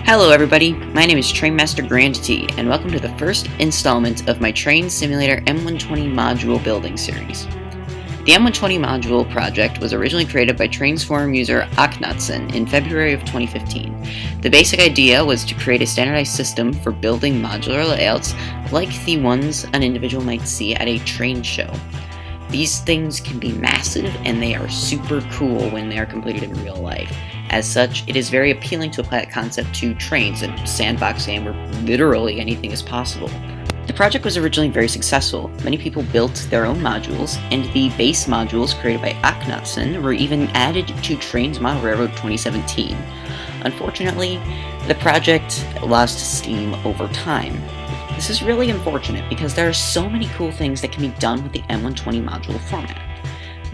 Hello everybody, my name is Trainmaster Grand T, and welcome to the first installment of my Train Simulator M120 module building series. The M120 module project was originally created by Trainz forum user Oknotsen in February of 2015. The basic idea was to create a standardized system for building modular layouts like the ones an individual might see at a train show. These things can be massive and they are super cool when they are completed in real life. As such, it is very appealing to apply that concept to trains, a sandbox game where literally anything is possible. The project was originally very successful. Many people built their own modules, and the base modules created by Oknotsen were even added to Trainz Model Railroad 2017. Unfortunately, the project lost steam over time. This is really unfortunate because there are so many cool things that can be done with the M120 module format.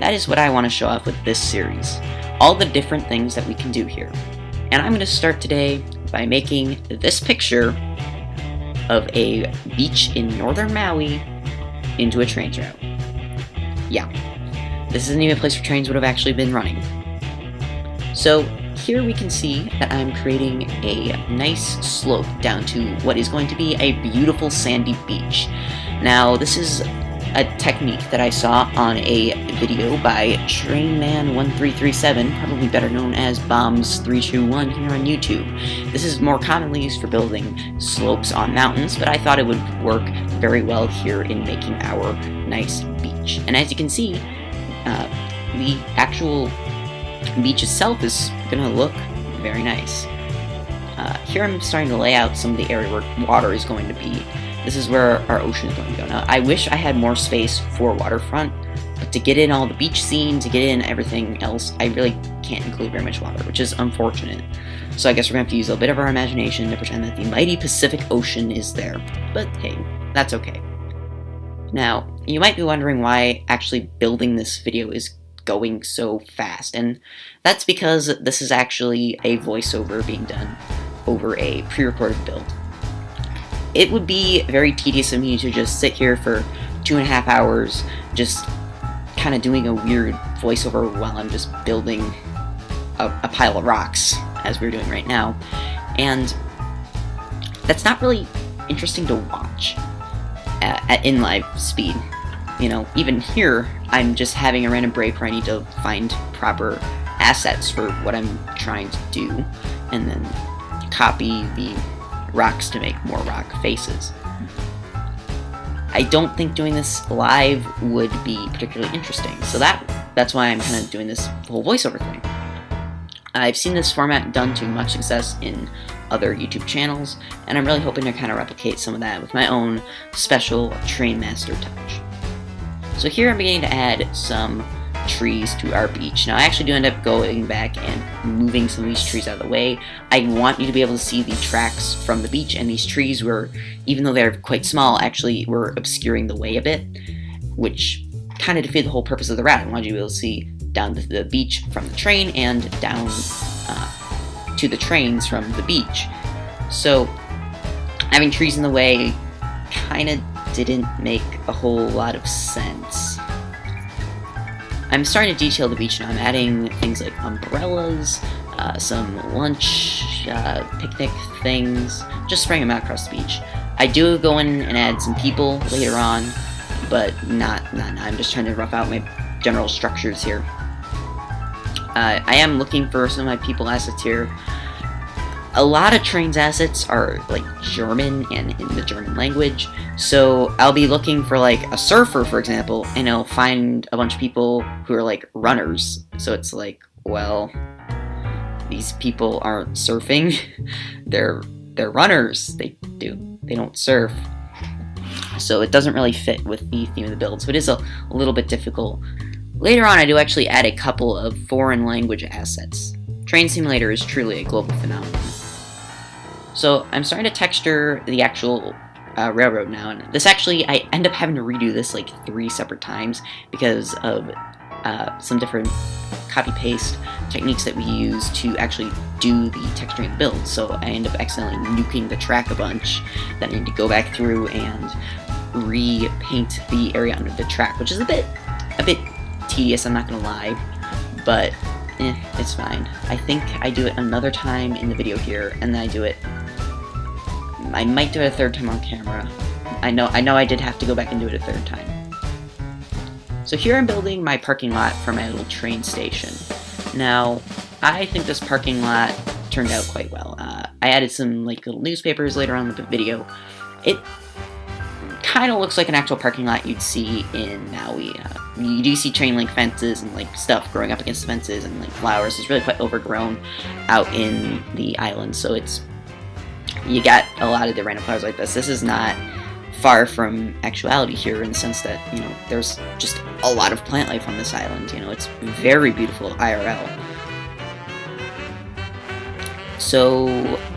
That is what I want to show off with this series. All the different things that we can do here. And I'm going to start today by making this picture of a beach in northern Maui into a train route. Yeah, this isn't even a place where trains would have actually been running. So here we can see that I'm creating a nice slope down to what is going to be a beautiful sandy beach. Now this is a technique that I saw on a video by Trainz M120, probably better known as Bombs321 here on YouTube. This is more commonly used for building slopes on mountains, but I thought it would work very well here in making our nice beach. And as you can see, the actual beach itself is going to look very nice. Here I'm starting to lay out some of the area where water is going to be. This is where our ocean is going to go. Now, I wish I had more space for waterfront, but to get in all the beach scene, to get in everything else, I really can't include very much water, which is unfortunate. So I guess we're going to have to use a bit of our imagination to pretend that the mighty Pacific Ocean is there. But hey, that's okay. Now, you might be wondering why actually building this video is going so fast, and that's because this is actually a voiceover being done over a pre-recorded build. It would be very tedious of me to just sit here for 2.5 hours just kind of doing a weird voiceover while I'm just building a pile of rocks, as we're doing right now, and that's not really interesting to watch at in live speed. You know, even here, I'm just having a random break where I need to find proper assets for what I'm trying to do, and then copy the rocks to make more rock faces. I don't think doing this live would be particularly interesting, so that's why I'm kind of doing this whole voiceover thing. I've seen this format done to much success in other YouTube channels, and I'm really hoping to kind of replicate some of that with my own special Trainmaster touch. So here I'm beginning to add some trees to our beach. Now I actually do end up going back and moving some of these trees out of the way. I want you to be able to see the tracks from the beach, and these trees were, even though they're quite small, actually were obscuring the way a bit, which kind of defeated the whole purpose of the route. I wanted you to be able to see down to the beach from the train and down to the trains from the beach. So having trees in the way kind of didn't make a whole lot of sense. I'm starting to detail the beach now. I'm adding things like umbrellas, some lunch, picnic things, just spraying them out across the beach. I do go in and add some people later on, but not now. I'm just trying to rough out my general structures here. I am looking for some of my people assets here. A lot of Trainz assets are like German and in the German language, so I'll be looking for like a surfer, for example, and I'll find a bunch of people who are like runners. So it's like, well, these people aren't surfing, they're runners. They don't surf. So it doesn't really fit with the theme of the build, so it is a little bit difficult. Later on, I do actually add a couple of foreign language assets. Train Simulator is truly a global phenomenon. So I'm starting to texture the actual railroad now, and this actually, I end up having to redo this like 3 separate times because of some different copy-paste techniques that we use to actually do the texturing build. So I end up accidentally nuking the track a bunch, then I need to go back through and repaint the area under the track, which is a bit tedious, I'm not gonna lie, but it's fine. I think I do it another time in the video here, and then I might do it a third time on camera. I know I did have to go back and do it a third time. So here I'm building my parking lot for my little train station. Now, I think this parking lot turned out quite well. I added some like little newspapers later on in the video. It kind of looks like an actual parking lot you'd see in Maui. You do see chain link fences and like stuff growing up against the fences and like flowers. It's really quite overgrown out in the island, so you got a lot of the random flowers like this. This is not far from actuality here in the sense that, you know, there's just a lot of plant life on this island. You know, it's very beautiful IRL. So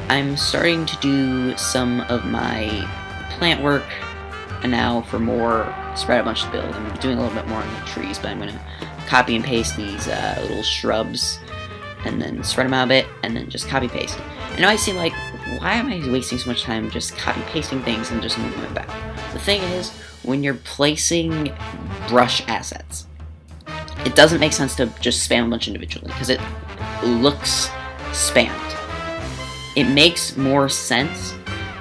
I'm starting to do some of my plant work now for more spread a bunch to build. I'm doing a little bit more on the trees, but I'm going to copy and paste these little shrubs and then spread them out a bit and then just copy paste. And it might seem like, why am I wasting so much time just copy pasting things and just moving them back? The thing is, when you're placing brush assets, it doesn't make sense to just spam a bunch individually because it looks spammed. It makes more sense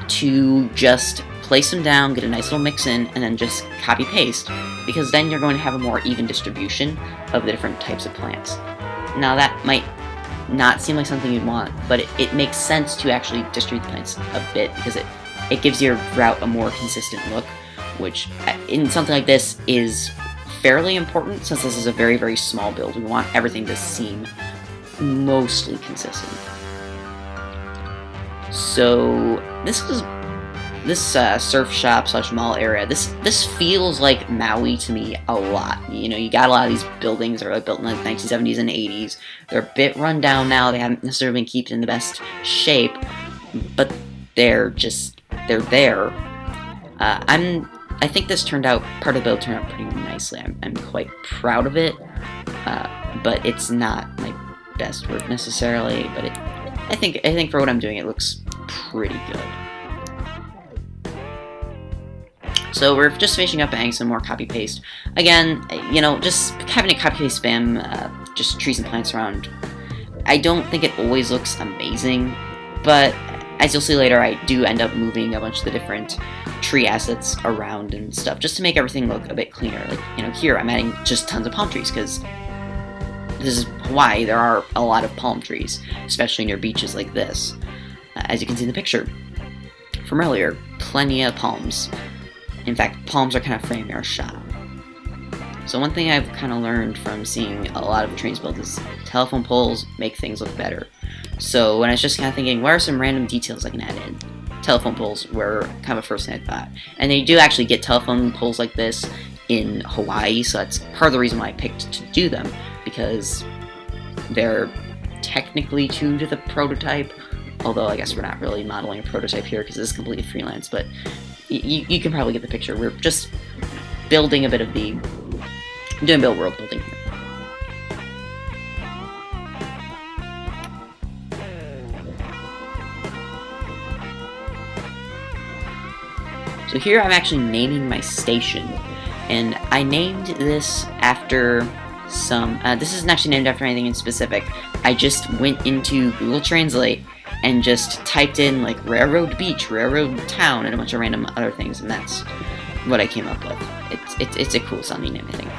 to just place them down, get a nice little mix in, and then just copy paste, because then you're going to have a more even distribution of the different types of plants. Now that might not seem like something you'd want, but it makes sense to actually distribute the plants a bit, because it gives your route a more consistent look, which in something like this is fairly important since this is a very, very small build. We want everything to seem mostly consistent. So this surf shop / mall area, this feels like Maui to me a lot. You know, you got a lot of these buildings that are like built in the 1970s and 80s. They're a bit run down now. They haven't necessarily been kept in the best shape, but they're there. I think this part of the build turned out pretty nicely. I'm quite proud of it, but it's not my best work necessarily. But I think for what I'm doing, it looks pretty good. So we're just finishing up adding some more copy paste. Again, you know, just having a copy paste spam just trees and plants around. I don't think it always looks amazing, but as you'll see later, I do end up moving a bunch of the different tree assets around and stuff just to make everything look a bit cleaner. Like, you know, here I'm adding just tons of palm trees because this is Hawaii. There are a lot of palm trees, especially near beaches like this. As you can see in the picture from earlier, plenty of palms. In fact, palms are kind of framing our shot. So one thing I've kind of learned from seeing a lot of the Trainz builds is telephone poles make things look better. So when I was just kind of thinking, what are some random details I can add in? Telephone poles were kind of a first thing I thought. And they do actually get telephone poles like this in Hawaii, so that's part of the reason why I picked to do them, because they're technically true to the prototype, although I guess we're not really modeling a prototype here because this is completely freelance, but you can probably get the picture. We're just building a bit of doing build world building here. So here I'm actually naming my station, and I named this after some, this isn't actually named after anything in specific. I just went into Google Translate and just typed in like railroad beach, railroad town, and a bunch of random other things, and that's what I came up with. It's a cool sounding name, I think.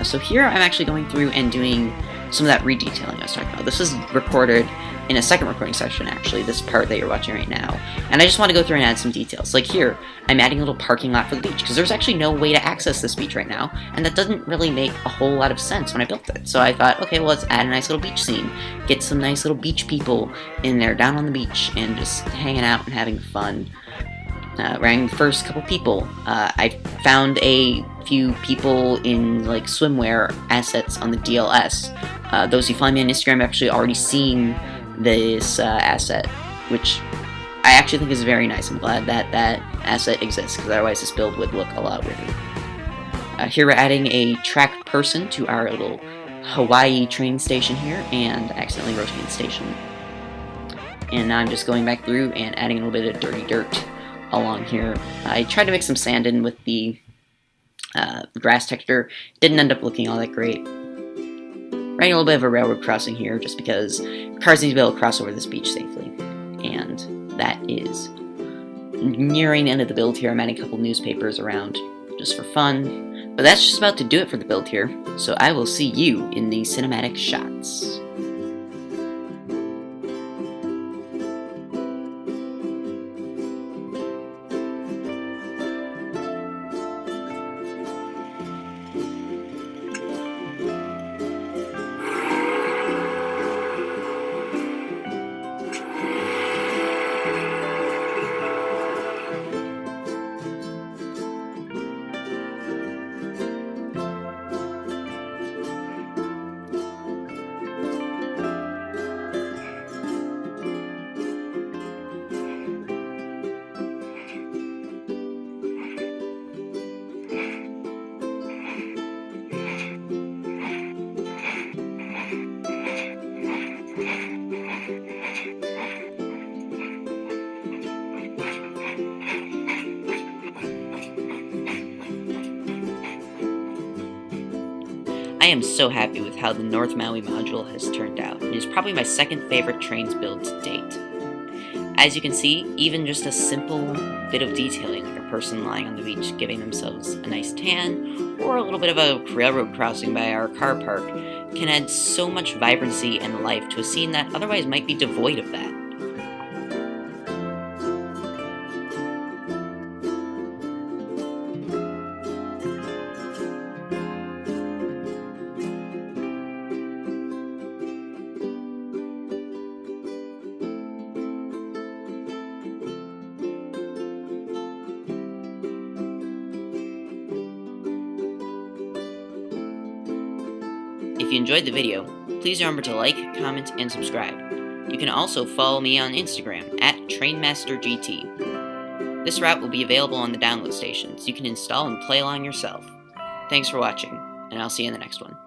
So here I'm actually going through and doing some of that redetailing I was talking about. This was recorded in a second recording session, actually, this part that you're watching right now. And I just want to go through and add some details. Like here, I'm adding a little parking lot for the beach, because there's actually no way to access this beach right now, and that doesn't really make a whole lot of sense when I built it. So I thought, okay, well, let's add a nice little beach scene. Get some nice little beach people in there, down on the beach, and just hanging out and having fun. Rang the first couple people. I found a few people in like swimwear assets on the DLS. Those who follow me on Instagram have actually already seen this asset, which I actually think is very nice. I'm glad that that asset exists, because otherwise this build would look a lot weirder. Here we're adding a track person to our little Hawaii train station here, and accidentally rotating the station. And now I'm just going back through and adding a little bit of dirty dirt along here. I tried to mix some sand in with the grass texture. Didn't end up looking all that great. writing a little bit of a railroad crossing here just because cars need to be able to cross over this beach safely. And that is nearing the end of the build here. I'm adding a couple newspapers around just for fun. But that's just about to do it for the build here, so I will see you in the cinematic shots. I am so happy with how the North Maui module has turned out. It is probably my second favorite Trainz build to date. As you can see, even just a simple bit of detailing, like a person lying on the beach giving themselves a nice tan, or a little bit of a railroad crossing by our car park, can add so much vibrancy and life to a scene that otherwise might be devoid of that. If you enjoyed the video, please remember to like, comment, and subscribe. You can also follow me on Instagram at TrainMasterGT. This route will be available on the download station, so you can install and play along yourself. Thanks for watching, and I'll see you in the next one.